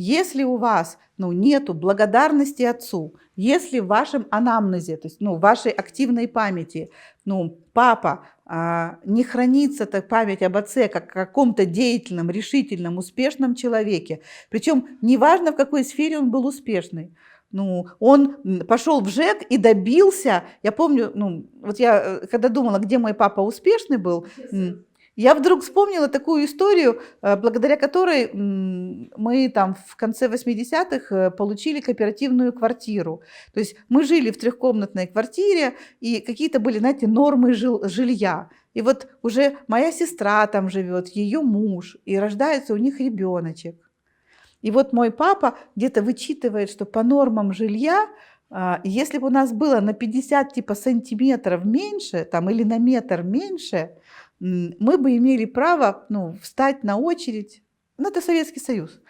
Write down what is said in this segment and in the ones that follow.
Если у вас нету благодарности отцу, если в вашем анамнезе, то есть в вашей активной памяти, папа не хранится так память об отце как о каком-то деятельном, решительном, успешном человеке, причем неважно, в какой сфере он был успешный. Он пошел в ЖЭК и добился, я помню, вот я когда думала, где мой папа успешный был, я вдруг вспомнила такую историю, благодаря которой мы там в конце 80-х получили кооперативную квартиру. То есть мы жили в трехкомнатной квартире, и какие-то были, знаете, нормы жилья. И вот уже моя сестра там живет, ее муж, и рождается у них ребеночек. И вот мой папа где-то вычитывает, что по нормам жилья, если бы у нас было на 50 сантиметров меньше, там, или на метр меньше, мы бы имели право встать на очередь. Это Советский Союз.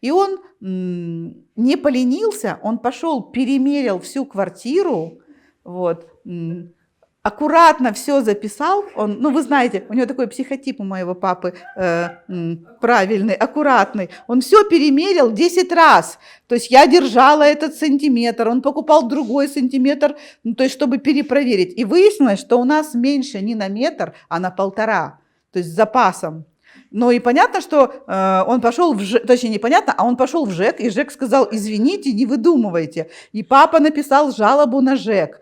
И он не поленился, он пошел, перемерил всю квартиру, аккуратно все записал. Вы знаете, у него такой психотип у моего папы правильный, аккуратный. Он все перемерил 10 раз. То есть я держала этот сантиметр, он покупал другой сантиметр, то есть чтобы перепроверить. И выяснилось, что у нас меньше не на метр, а на 1,5, то есть с запасом. И понятно, что он пошел в ЖЭК, точнее непонятно, а он пошел в ЖЭК, и ЖЭК сказал: извините, не выдумывайте. И папа написал жалобу на ЖЭК.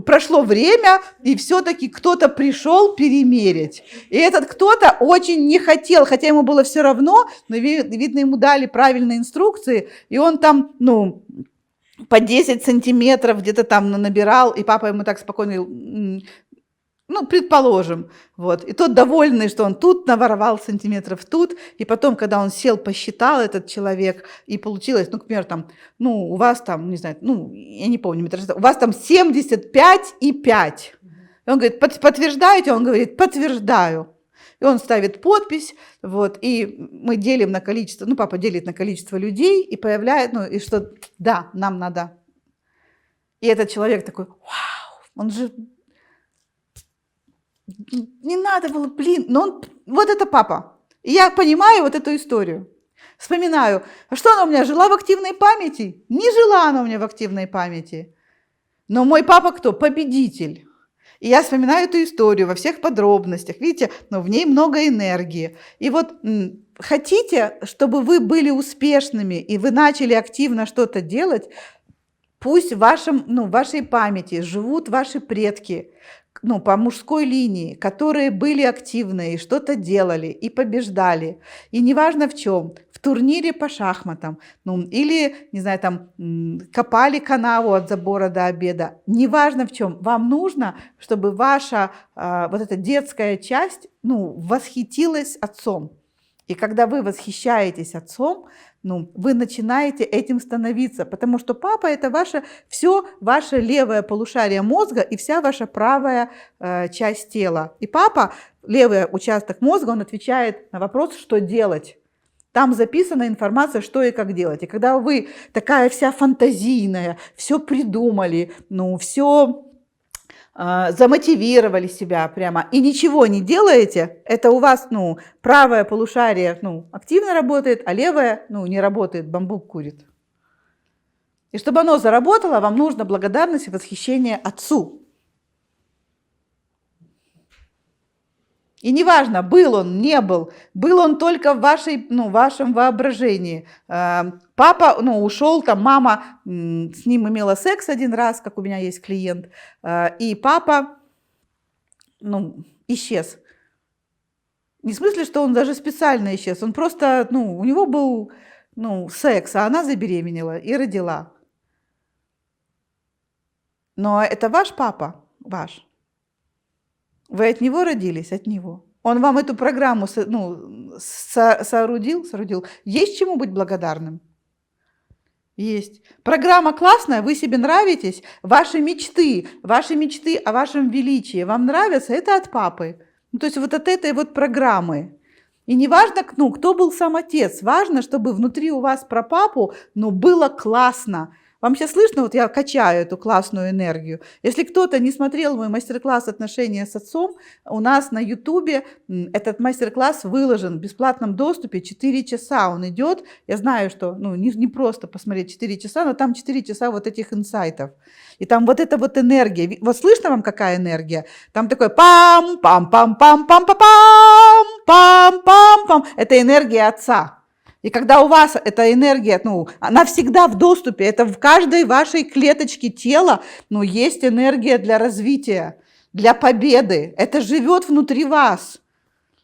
Прошло время, и все-таки кто-то пришел перемерить. И этот кто-то очень не хотел, хотя ему было все равно, но, видно, ему дали правильные инструкции, и он там, по 10 сантиметров где-то там набирал, и папа ему так спокойно... предположим, и тот довольный, что он тут наворовал сантиметров, тут, и потом, когда он сел, посчитал этот человек, и получилось, к примеру, там, у вас там, не знаю, я не помню, у вас там 75,5. И он говорит: подтверждаете? Он говорит: подтверждаю. И он ставит подпись, и мы делим на количество, папа делит на количество людей, и появляет, и что, да, нам надо. И этот человек такой: вау, он же... Не надо было, но вот это папа. И я понимаю вот эту историю. Вспоминаю, а что она у меня жила в активной памяти? Не жила она у меня в активной памяти. Но мой папа кто? Победитель. И я вспоминаю эту историю во всех подробностях. Видите, в ней много энергии. И хотите, чтобы вы были успешными, и вы начали активно что-то делать, пусть в вашей памяти живут ваши предки, по мужской линии, которые были активны и что-то делали, и побеждали. И неважно в чем, в турнире по шахматам, или, не знаю, там, копали канаву от забора до обеда. Неважно в чем, вам нужно, чтобы ваша вот эта детская часть, восхитилась отцом. И когда вы восхищаетесь отцом, вы начинаете этим становиться, потому что папа – это все ваше левое полушарие мозга и вся ваша правая часть тела. И папа, левый участок мозга, он отвечает на вопрос, что делать. Там записана информация, что и как делать. И когда вы такая вся фантазийная, все придумали, все... замотивировали себя прямо и ничего не делаете, это у вас, правое полушарие, активно работает, а левое, не работает, бамбук курит. И чтобы оно заработало, вам нужно благодарность и восхищение отцу. И неважно, был он, не был он только в вашем воображении. Папа, ушел, там мама с ним имела секс один раз, как у меня есть клиент, и папа, исчез. Не в смысле, что он даже специально исчез, он просто, у него был, секс, а она забеременела и родила. Но это ваш папа, ваш. Вы от него родились, от него. Он вам эту программу соорудил. Есть чему быть благодарным? Есть. Программа классная, вы себе нравитесь, ваши мечты о вашем величии вам нравятся, это от папы. То есть от этой программы. И не важно, кто был сам отец, важно, чтобы внутри у вас про папу, было классно. Вам сейчас слышно? Вот я качаю эту классную энергию. Если кто-то не смотрел мой мастер-класс «Отношения с отцом», у нас на Ютубе этот мастер-класс выложен в бесплатном доступе. 4 часа он идет. Я знаю, что не просто посмотреть 4 часа, но там 4 часа вот этих инсайтов. И там вот эта вот энергия. Вот слышно вам, какая энергия? Там такой пам-пам-пам-пам-пам-пам, пам-пам-пам. Это энергия отца. И когда у вас эта энергия, она всегда в доступе, это в каждой вашей клеточке тела, есть энергия для развития, для победы. Это живет внутри вас.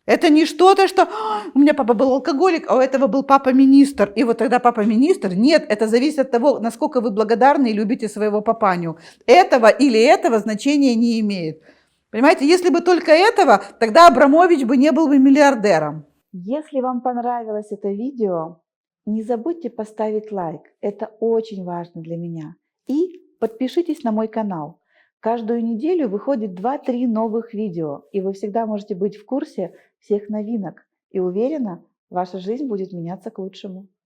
Это не что-то, что у меня папа был алкоголик, а у этого был папа-министр. И вот тогда папа-министр. Нет, это зависит от того, насколько вы благодарны и любите своего папаню. Этого или этого значения не имеет. Понимаете, если бы только этого, тогда Абрамович бы не был бы миллиардером. Если вам понравилось это видео, не забудьте поставить лайк. Это очень важно для меня. И подпишитесь на мой канал. Каждую неделю выходит 2-3 новых видео, и вы всегда можете быть в курсе всех новинок. И уверена, ваша жизнь будет меняться к лучшему.